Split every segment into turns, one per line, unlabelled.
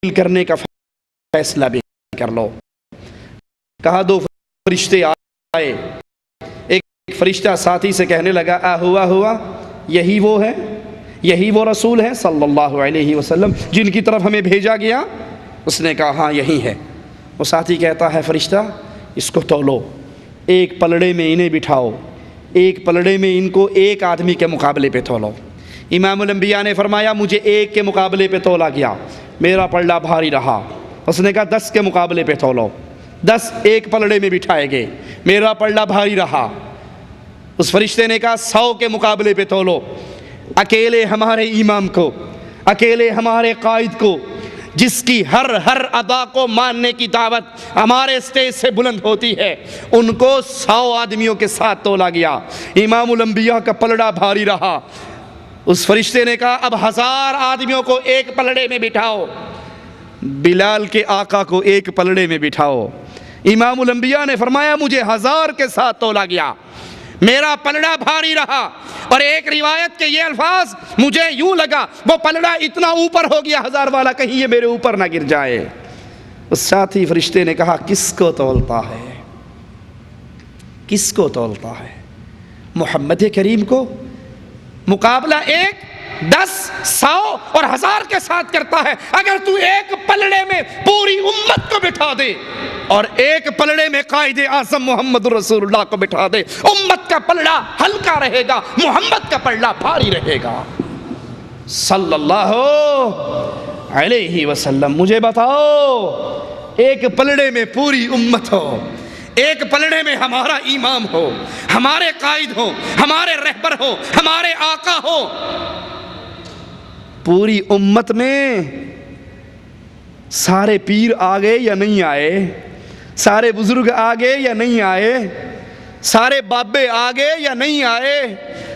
کرنے کا فیصلہ بھی کر لو۔ کہا دو فرشتے آئے، ایک فرشتہ ساتھی سے کہنے لگا ہوا یہی وہ ہے، یہی وہ رسول ہے صلی اللہ علیہ وسلم جن کی طرف ہمیں بھیجا گیا؟ اس نے کہا ہاں یہی ہے۔ وہ ساتھی کہتا ہے فرشتہ اس کو تولو، ایک پلڑے میں انہیں بٹھاؤ، ایک پلڑے میں ان کو ایک آدمی کے مقابلے پہ تولو۔ امام الانبیاء نے فرمایا مجھے ایک کے مقابلے پہ تولا گیا، میرا پلڑا بھاری رہا۔ اس نے کہا 10 کے مقابلے پہ تولو، 10 ایک پلڑے میں بٹھائے گئے، میرا پلڑا بھاری رہا۔ اس فرشتے نے کہا 100 کے مقابلے پہ تولو۔ اکیلے ہمارے امام کو، اکیلے ہمارے قائد کو، جس کی ہر ادا کو ماننے کی دعوت ہمارے اسٹیج سے بلند ہوتی ہے، ان کو 100 آدمیوں کے ساتھ تولا گیا۔ امام الانبیاء کا پلڑا بھاری رہا۔ اس فرشتے نے کہا اب 1000 آدمیوں کو ایک پلڑے میں بٹھاؤ، بلال کے آقا کو ایک پلڑے میں بٹھاؤ۔ امام الانبیاء نے فرمایا مجھے 1000 کے ساتھ تولا گیا، میرا پلڑا بھاری رہا۔ اور ایک روایت کے یہ الفاظ مجھے یوں لگا وہ پلڑا اتنا اوپر ہو گیا 1000 والا کہیں یہ میرے اوپر نہ گر جائے۔ اس ساتھی فرشتے نے کہا کس کو تولتا ہے، کس کو تولتا ہے؟ محمد کریم کو؟ مقابلہ 1 10 100 اور 1000 کے ساتھ کرتا ہے۔ اگر تو ایک پلڑے میں پوری امت کو بٹھا دے اور ایک پلڑے میں قائد اعظم محمد رسول اللہ کو بٹھا دے، امت کا پلڑا ہلکا رہے گا، محمد کا پلڑا بھاری رہے گا صلی اللہ علیہ وسلم۔ مجھے بتاؤ ایک پلڑے میں پوری امت ہو، ایک پلڑے میں ہمارا امام ہو، ہمارے قائد ہو، ہمارے رہبر ہو، ہمارے آقا ہو، پوری امت میں سارے پیر آگے یا نہیں آئے، سارے بزرگ آگے یا نہیں آئے، سارے بابے آگے یا نہیں آئے،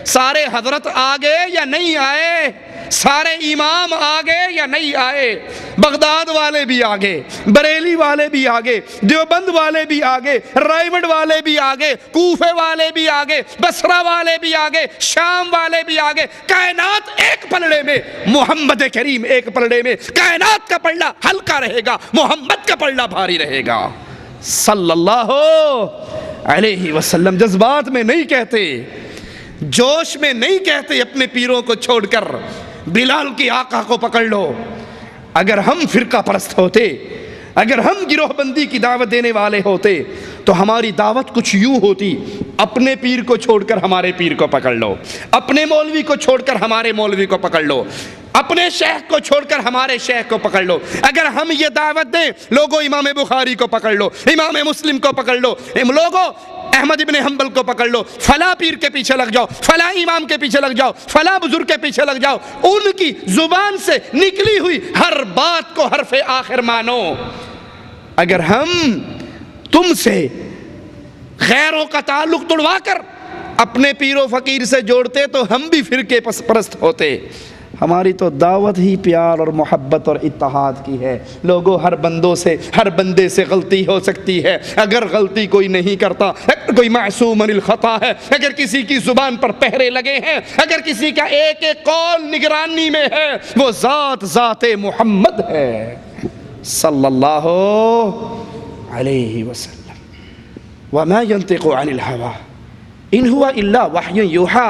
سارے حضرت آگے یا نہیں آئے، سارے امام آگے یا نہیں آئے، بغداد والے بھی آگے، بریلی والے بھی آگے، دیوبند والے بھی آگے، رائیوڈ والے بھی آگے، کوفے والے بھی آگے، بصرہ والے بھی آگے، شام والے بھی آگے۔ کائنات ایک پلڑے میں، محمد کریم ایک پلڑے میں، کائنات کا پلڑا ہلکا رہے گا، محمد کا پلڑا بھاری رہے گا صلی اللہ علیہ وسلم۔ جذبات میں نہیں کہتے، جوش میں نہیں کہتے اپنے پیروں کو چھوڑ کر بلال کی آقا کو پکڑ لو۔ اگر ہم فرقہ پرست ہوتے، اگر ہم گروہ بندی کی دعوت دینے والے ہوتے تو ہماری دعوت کچھ یوں ہوتی، اپنے پیر کو چھوڑ کر ہمارے پیر کو پکڑ لو، اپنے مولوی کو چھوڑ کر ہمارے مولوی کو پکڑ لو، اپنے شیخ کو چھوڑ کر ہمارے شیخ کو پکڑ لو۔ اگر ہم یہ دعوت دیں لوگوں امام بخاری کو پکڑ لو، امام مسلم کو پکڑ لو، لوگوں احمد ابن حنبل کو پکڑ لو، فلاں پیر کے پیچھے لگ جاؤ، فلاں امام کے پیچھے لگ جاؤ، فلاں بزرگ کے پیچھے لگ جاؤ، ان کی زبان سے نکلی ہوئی ہر بات کو حرف آخر مانو۔ اگر ہم تم سے غیروں کا تعلق توڑوا کر اپنے پیر و فقیر سے جوڑتے تو ہم بھی فرقے پرست ہوتے۔ ہماری تو دعوت ہی پیار اور محبت اور اتحاد کی ہے۔ لوگوں ہر بندے سے غلطی ہو سکتی ہے، اگر غلطی کوئی نہیں کرتا، اگر کوئی معصوم عن الخطا ہے، اگر کسی کی زبان پر پہرے لگے ہیں، اگر کسی کا ایک ایک قول نگرانی میں ہے، وہ ذات محمد ہے صلی اللہ علیہ وسلم۔ وما ينطق عن الهوى ان هو الا وحی یوحی۔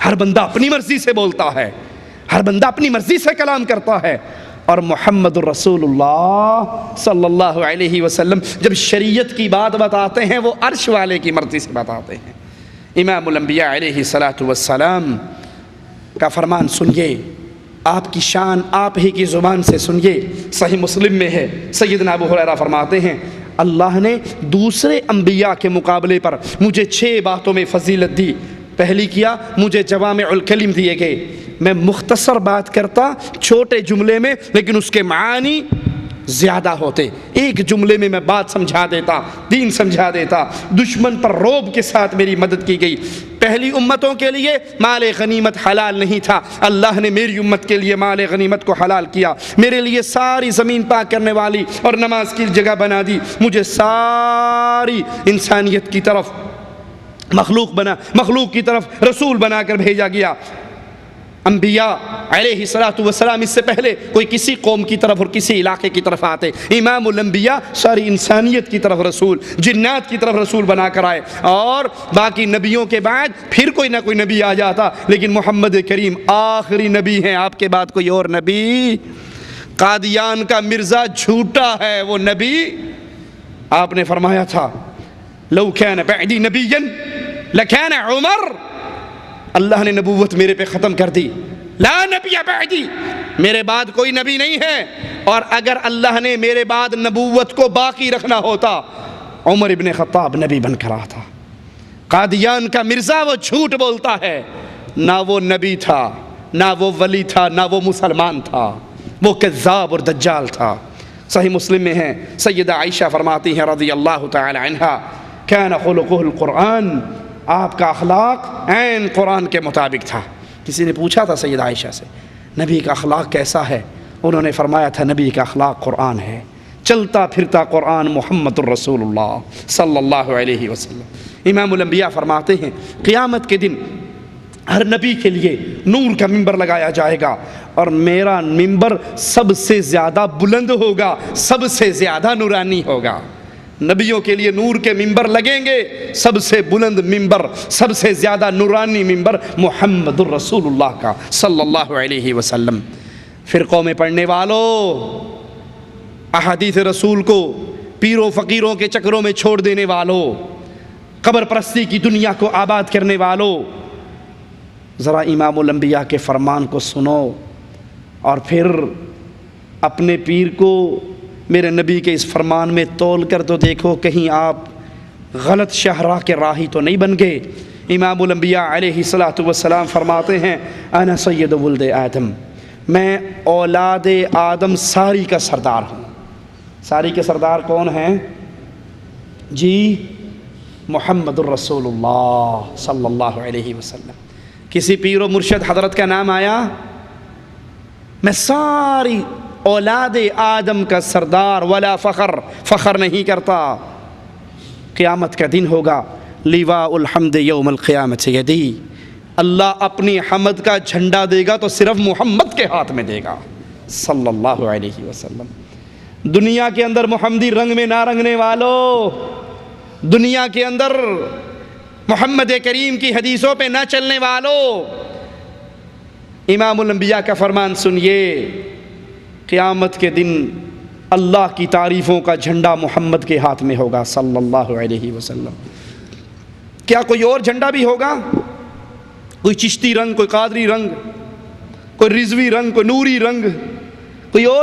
ہر بندہ اپنی مرضی سے بولتا ہے، ہر بندہ اپنی مرضی سے کلام کرتا ہے، اور محمد الرسول اللہ صلی اللہ علیہ وسلم جب شریعت کی بات بتاتے ہیں وہ عرش والے کی مرضی سے بتاتے ہیں۔ امام الانبیاء علیہ الصلاۃ والسلام کا فرمان سنیے، آپ کی شان آپ ہی کی زبان سے سنیے۔ صحیح مسلم میں ہے، سیدنا ابو ہریرہ فرماتے ہیں اللہ نے دوسرے انبیاء کے مقابلے پر مجھے 6 باتوں میں فضیلت دی۔ پہلی کیا، مجھے جوامع الکلم دیے گئے، میں مختصر بات کرتا چھوٹے جملے میں لیکن اس کے معانی زیادہ ہوتے، ایک جملے میں بات سمجھا دیتا، دین سمجھا دیتا۔ دشمن پر رعب کے ساتھ میری مدد کی گئی۔ پہلی امتوں کے لیے مال غنیمت حلال نہیں تھا، اللہ نے میری امت کے لیے مال غنیمت کو حلال کیا، میرے لیے ساری زمین پاک کرنے والی اور نماز کی جگہ بنا دی، مجھے ساری انسانیت کی طرف مخلوق کی طرف رسول بنا کر بھیجا گیا۔ انبیاء علیہ السلام اس سے پہلے کوئی کسی قوم کی طرف اور کسی علاقے کی طرف آتے، امام الانبیاء ساری انسانیت کی طرف رسول، جنات کی طرف رسول بنا کر آئے، اور باقی نبیوں کے بعد پھر کوئی نہ کوئی نبی آ جاتا، لیکن محمد کریم آخری نبی ہیں، آپ کے بعد کوئی اور نبی۔ قادیان کا مرزا جھوٹا ہے وہ نبی، آپ نے فرمایا تھا لو کان بعدی نبیا لکان عمر، اللہ نے نبوت میرے پہ ختم کر دی، لا نبی بعدی، میرے بعد کوئی نبی نہیں ہے، اور اگر اللہ نے میرے بعد نبوت کو باقی رکھنا ہوتا عمر ابن خطاب نبی بن کر آتا۔ قادیان کا مرزا وہ جھوٹ بولتا ہے، نہ وہ نبی تھا، نہ وہ ولی تھا، نہ وہ مسلمان تھا، وہ کذاب اور دجال تھا۔ صحیح مسلم میں ہے، سیدہ عائشہ فرماتی ہیں رضی اللہ تعالی عنہا، کان خلقہ القرآن، آپ کا اخلاق عین قرآن کے مطابق تھا۔ کسی نے پوچھا تھا سیدہ عائشہ سے نبی کا اخلاق کیسا ہے، انہوں نے فرمایا تھا نبی کا اخلاق قرآن ہے، چلتا پھرتا قرآن محمد الرسول اللہ صلی اللہ علیہ وسلم۔ امام الانبیاء فرماتے ہیں قیامت کے دن ہر نبی کے لیے نور کا ممبر لگایا جائے گا، اور میرا ممبر سب سے زیادہ بلند ہوگا، سب سے زیادہ نورانی ہوگا۔ نبیوں کے لیے نور کے ممبر لگیں گے، سب سے بلند ممبر، سب سے زیادہ نورانی ممبر محمد الرسول اللہ کا صلی اللہ علیہ وسلم۔ فرقوں میں پڑھنے والوں، احادیث رسول کو پیروں فقیروں کے چکروں میں چھوڑ دینے والوں، قبر پرستی کی دنیا کو آباد کرنے والوں، ذرا امام الانبیاء کے فرمان کو سنو، اور پھر اپنے پیر کو میرے نبی کے اس فرمان میں تول کر تو دیکھو کہیں آپ غلط شاہراہ کے راہی تو نہیں بن گئے۔ امام الانبیاء علیہ السلام فرماتے ہیں انا سید ولد آدم، میں اولاد آدم ساری کا سردار ہوں۔ ساری کے سردار کون ہیں جی؟ محمد الرسول اللہ صلی اللہ علیہ وسلم۔ کسی پیر و مرشد حضرت کا نام آیا؟ میں ساری اولاد آدم کا سردار، ولا فخر، فخر نہیں کرتا۔ قیامت کا دن ہوگا لواء الحمد یوم القیامت یدی، اللہ اپنی حمد کا جھنڈا دے گا تو صرف محمد کے ہاتھ میں دے گا صلی اللہ علیہ وسلم۔ دنیا کے اندر محمدی رنگ میں نہ رنگنے والوں، دنیا کے اندر محمد کریم کی حدیثوں پہ نہ چلنے والوں، امام الانبیاء کا فرمان سنیے، قیامت کے دن اللہ کی تعریفوں کا جھنڈا محمد کے ہاتھ میں ہوگا صلی اللہ علیہ وسلم۔ کیا کوئی اور جھنڈا بھی ہوگا؟ کوئی چشتی رنگ، کوئی قادری رنگ، کوئی رضوی رنگ، کوئی نوری رنگ، کوئی اور